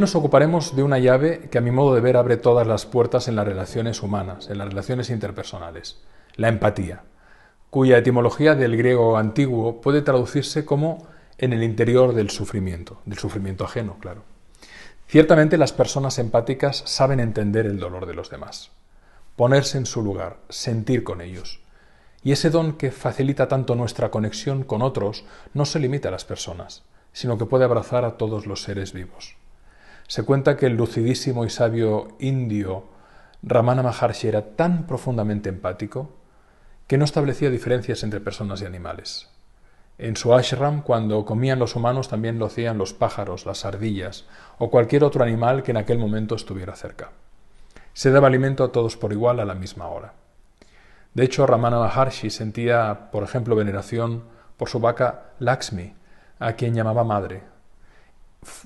Nos ocuparemos de una llave que a mi modo de ver abre todas las puertas en las relaciones humanas, en las relaciones interpersonales, la empatía, cuya etimología del griego antiguo puede traducirse como en el interior del sufrimiento ajeno, claro. Ciertamente las personas empáticas saben entender el dolor de los demás, ponerse en su lugar, sentir con ellos. Y ese don que facilita tanto nuestra conexión con otros no se limita a las personas, sino que puede abrazar a todos los seres vivos. Se cuenta que el lucidísimo y sabio indio Ramana Maharshi era tan profundamente empático que no establecía diferencias entre personas y animales. En su ashram, cuando comían los humanos, también lo hacían los pájaros, las ardillas o cualquier otro animal que en aquel momento estuviera cerca. Se daba alimento a todos por igual a la misma hora. De hecho, Ramana Maharshi sentía, por ejemplo, veneración por su vaca Lakshmi, a quien llamaba madre.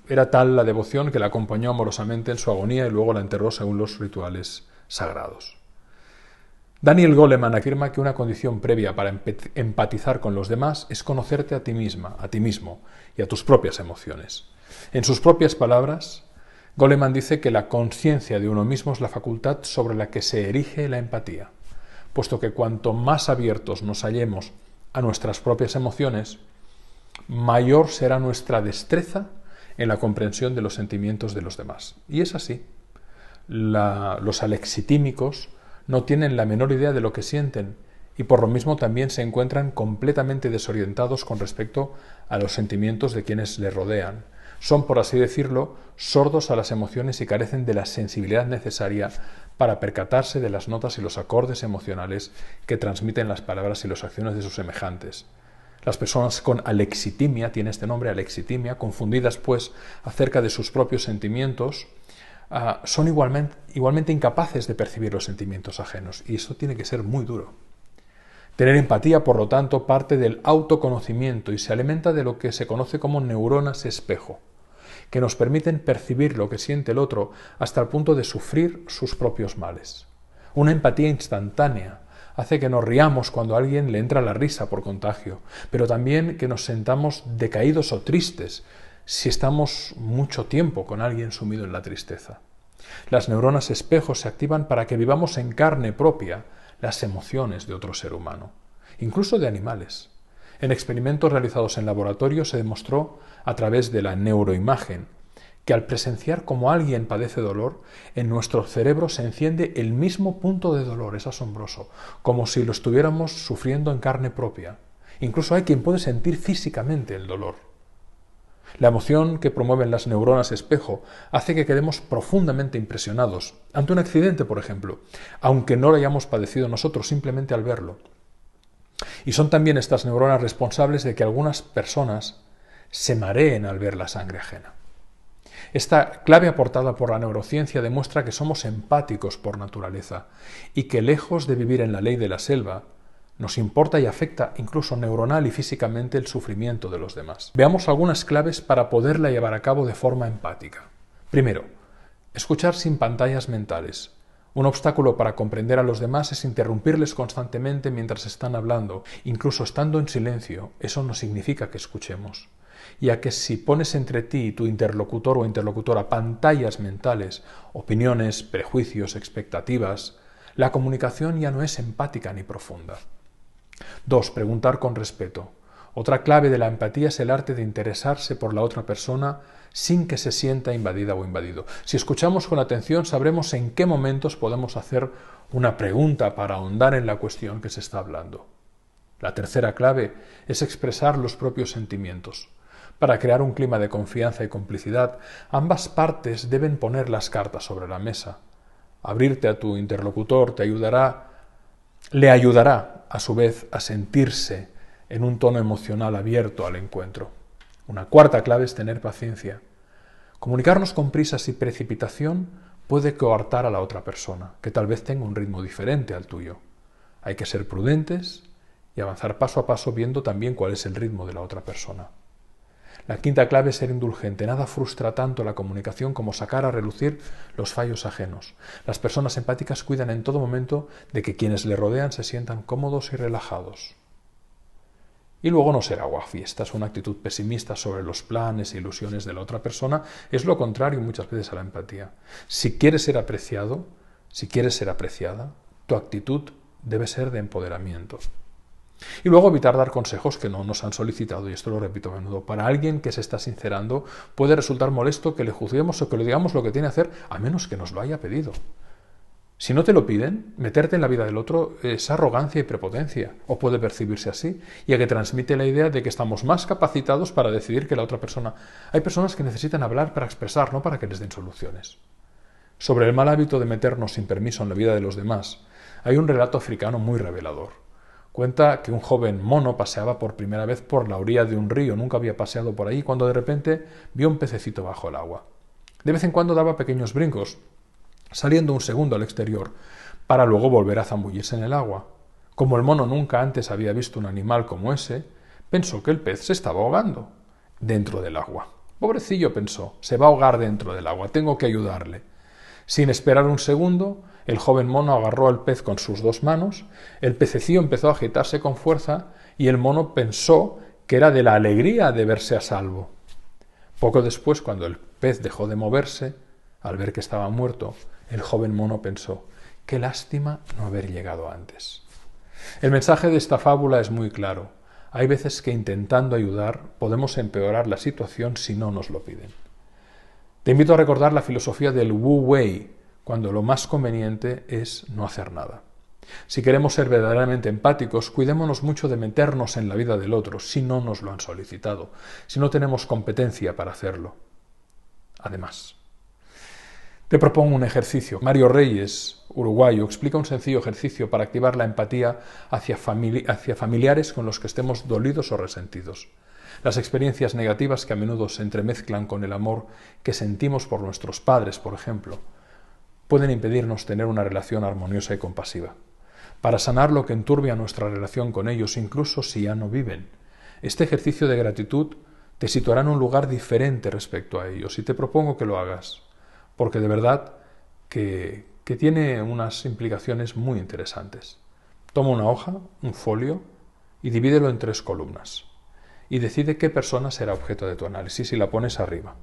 Era tal la devoción que la acompañó amorosamente en su agonía y luego la enterró según los rituales sagrados. Daniel Goleman afirma que una condición previa para empatizar con los demás es conocerte a ti misma, a ti mismo y a tus propias emociones. En sus propias palabras, Goleman dice que la conciencia de uno mismo es la facultad sobre la que se erige la empatía, puesto que cuanto más abiertos nos hallemos a nuestras propias emociones, mayor será nuestra destreza en la comprensión de los sentimientos de los demás. Y es así. Los alexitímicos no tienen la menor idea de lo que sienten y por lo mismo también se encuentran completamente desorientados con respecto a los sentimientos de quienes les rodean. Son, por así decirlo, sordos a las emociones y carecen de la sensibilidad necesaria para percatarse de las notas y los acordes emocionales que transmiten las palabras y las acciones de sus semejantes. Las personas con alexitimia, tiene este nombre, alexitimia, confundidas pues acerca de sus propios sentimientos, son igualmente incapaces de percibir los sentimientos ajenos, y eso tiene que ser muy duro. Tener empatía, por lo tanto, parte del autoconocimiento y se alimenta de lo que se conoce como neuronas espejo, que nos permiten percibir lo que siente el otro hasta el punto de sufrir sus propios males. Una empatía instantánea hace que nos riamos cuando a alguien le entra la risa por contagio, pero también que nos sentamos decaídos o tristes si estamos mucho tiempo con alguien sumido en la tristeza. Las neuronas espejo se activan para que vivamos en carne propia las emociones de otro ser humano, incluso de animales. En experimentos realizados en laboratorio se demostró a través de la neuroimagen que al presenciar cómo alguien padece dolor, en nuestro cerebro se enciende el mismo punto de dolor, es asombroso, como si lo estuviéramos sufriendo en carne propia. Incluso hay quien puede sentir físicamente el dolor. La emoción que promueven las neuronas espejo hace que quedemos profundamente impresionados ante un accidente, por ejemplo, aunque no lo hayamos padecido nosotros simplemente al verlo. Y son también estas neuronas responsables de que algunas personas se mareen al ver la sangre ajena. Esta clave aportada por la neurociencia demuestra que somos empáticos por naturaleza y que lejos de vivir en la ley de la selva, nos importa y afecta incluso neuronal y físicamente el sufrimiento de los demás. Veamos algunas claves para poderla llevar a cabo de forma empática. Primero, escuchar sin pantallas mentales. Un obstáculo para comprender a los demás es interrumpirles constantemente mientras están hablando. Incluso estando en silencio, eso no significa que escuchemos. Ya que si pones entre ti y tu interlocutor o interlocutora pantallas mentales, opiniones, prejuicios, expectativas, la comunicación ya no es empática ni profunda. 2. Preguntar con respeto. Otra clave de la empatía es el arte de interesarse por la otra persona sin que se sienta invadida o invadido. Si escuchamos con atención, sabremos en qué momentos podemos hacer una pregunta para ahondar en la cuestión que se está hablando. La tercera clave es expresar los propios sentimientos. Para crear un clima de confianza y complicidad, ambas partes deben poner las cartas sobre la mesa. Abrirte a tu interlocutor le ayudará, a su vez, a sentirse en un tono emocional abierto al encuentro. Una cuarta clave es tener paciencia. Comunicarnos con prisas y precipitación puede coartar a la otra persona, que tal vez tenga un ritmo diferente al tuyo. Hay que ser prudentes y avanzar paso a paso viendo también cuál es el ritmo de la otra persona. La quinta clave es ser indulgente. Nada frustra tanto la comunicación como sacar a relucir los fallos ajenos. Las personas empáticas cuidan en todo momento de que quienes le rodean se sientan cómodos y relajados. Y luego no ser aguafiestas, una actitud pesimista sobre los planes e ilusiones de la otra persona es lo contrario muchas veces a la empatía. Si quieres ser apreciado, si quieres ser apreciada, tu actitud debe ser de empoderamiento. Y luego evitar dar consejos que no nos han solicitado, y esto lo repito a menudo. Para alguien que se está sincerando puede resultar molesto que le juzguemos o que le digamos lo que tiene que hacer, a menos que nos lo haya pedido. Si no te lo piden, meterte en la vida del otro es arrogancia y prepotencia, o puede percibirse así, ya que transmite la idea de que estamos más capacitados para decidir que la otra persona. Hay personas que necesitan hablar para expresar, no para que les den soluciones. Sobre el mal hábito de meternos sin permiso en la vida de los demás, hay un relato africano muy revelador. Cuenta que un joven mono paseaba por primera vez por la orilla de un río, nunca había paseado por ahí, cuando de repente vio un pececito bajo el agua. De vez en cuando daba pequeños brincos, saliendo un segundo al exterior, para luego volver a zambullirse en el agua. Como el mono nunca antes había visto un animal como ese, pensó que el pez se estaba ahogando dentro del agua. Pobrecillo, pensó, se va a ahogar dentro del agua, tengo que ayudarle. Sin esperar un segundo, el joven mono agarró al pez con sus dos manos, el pececillo empezó a agitarse con fuerza y el mono pensó que era de la alegría de verse a salvo. Poco después, cuando el pez dejó de moverse, al ver que estaba muerto, el joven mono pensó, qué lástima no haber llegado antes. El mensaje de esta fábula es muy claro. Hay veces que intentando ayudar podemos empeorar la situación si no nos lo piden. Te invito a recordar la filosofía del Wu Wei, cuando lo más conveniente es no hacer nada. Si queremos ser verdaderamente empáticos, cuidémonos mucho de meternos en la vida del otro si no nos lo han solicitado, si no tenemos competencia para hacerlo. Además, te propongo un ejercicio. Mario Reyes, uruguayo, explica un sencillo ejercicio para activar la empatía hacia familiares con los que estemos dolidos o resentidos. Las experiencias negativas que a menudo se entremezclan con el amor que sentimos por nuestros padres, por ejemplo, pueden impedirnos tener una relación armoniosa y compasiva. Para sanar lo que enturbia nuestra relación con ellos, incluso si ya no viven, este ejercicio de gratitud te situará en un lugar diferente respecto a ellos y te propongo que lo hagas, porque de verdad que tiene unas implicaciones muy interesantes. Toma una hoja, un folio, y divídelo en 3 columnas. Y decide qué persona será objeto de tu análisis y la pones arriba.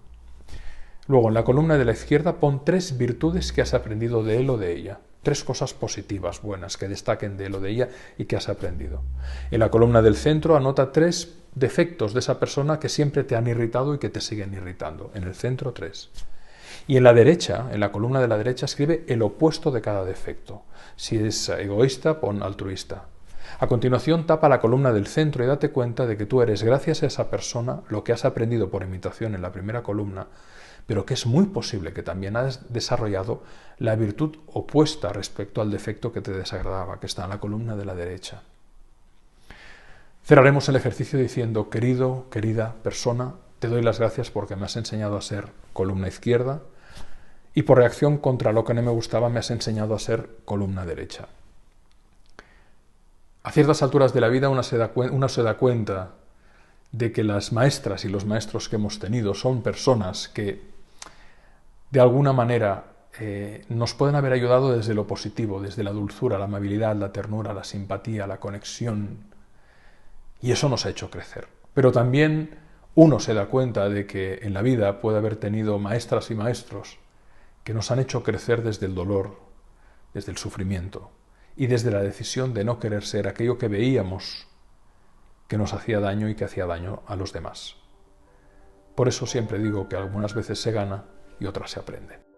Luego, en la columna de la izquierda, pon 3 virtudes que has aprendido de él o de ella. 3 cosas positivas, buenas, que destaquen de él o de ella y que has aprendido. En la columna del centro, anota 3 defectos de esa persona que siempre te han irritado y que te siguen irritando. En el centro, 3. Y en la derecha, en la columna de la derecha, escribe el opuesto de cada defecto. Si es egoísta, pon altruista. A continuación, tapa la columna del centro y date cuenta de que tú eres, gracias a esa persona, lo que has aprendido por imitación en la primera columna, pero que es muy posible que también has desarrollado la virtud opuesta respecto al defecto que te desagradaba, que está en la columna de la derecha. Cerraremos el ejercicio diciendo, querido, querida persona, te doy las gracias porque me has enseñado a ser columna izquierda y por reacción contra lo que no me gustaba me has enseñado a ser columna derecha. A ciertas alturas de la vida uno se da cuenta de que las maestras y los maestros que hemos tenido son personas que de alguna manera nos pueden haber ayudado desde lo positivo, desde la dulzura, la amabilidad, la ternura, la simpatía, la conexión, y eso nos ha hecho crecer. Pero también uno se da cuenta de que en la vida puede haber tenido maestras y maestros que nos han hecho crecer desde el dolor, desde el sufrimiento y desde la decisión de no querer ser aquello que veíamos que nos hacía daño y que hacía daño a los demás. Por eso siempre digo que algunas veces se gana y otras se aprende.